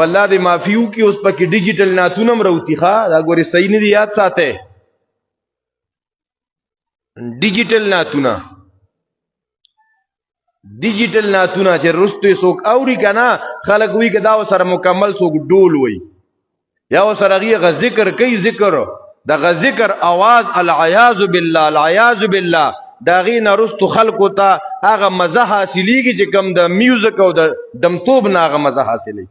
والله دې معافیو کې اوس پکې ډیجیټل ناتونه مروتی ښا دا ګوري صحیح نه دی یاد ساته ډیجیټل ناتونه چې رستو څوک اوري کنه خلک وی کدا سره مکمل څوک ډول وي یا سره غي ذکر کوي ذکر دغه ذکر आवाज العیاذ بالله دا غي نرستو خلکو ته هغه مزه حاصلېږي چې کم د میوزیک او د دمتوب نه هغه مزه حاصلې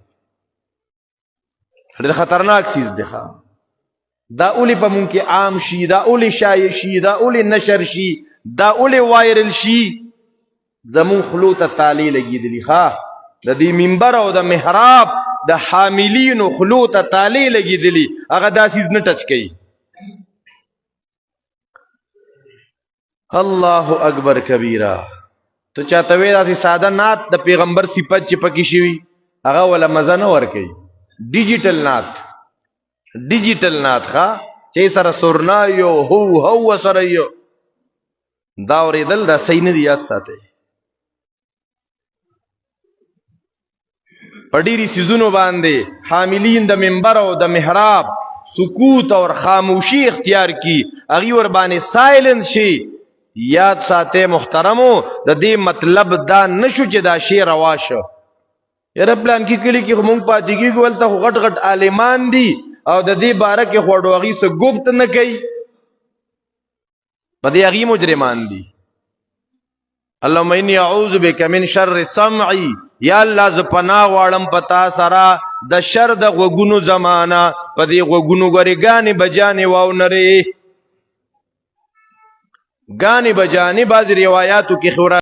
ډېر خطرناک چیز دی ښا دا اولی په مونږ کې عام شي دا اولی شایع شي دا اولی نشر شي دا اولی وایرل شي زمون خلو ته تالی لګېدلی ښا د دې منبر او د محراب د حاملینو خلو ته تالی لګېدلی هغه دا چیز نه ټچ کوي الله اکبر کبیره ته چاته وې داسې ساده نعت د پیغمبر صفت چې پکې شوی هغه ولا مزه نه ور کوي ډیجیټل نعت ښا چې سره سرنا یو هو سره یو دا اورېدل دا صحیح نه دی یاد ساته پډيري سيزونو باندې حاملین د منبر او د محراب سکوت اور خاموشی اختیار کی اغي ور باندې سایلنس شي یاد ساته محترمو د دې مطلب دا نشو چې دا شی رواشه یره پلان کې کلی کې مونږ پاتې کېږي ولته غټ عالمان دي او د دې باره کې خوړوغي سه گفت نه کوي په دې هغه مجرمان دي اللهم اني اعوذ بك من شر سمعي یا الله ز پناه واړم پتا سرا د شر د غوګونو زمانہ په دې غوګونو غریګانی بجانې واو نری غانی بجانې باز روایتو کې خورا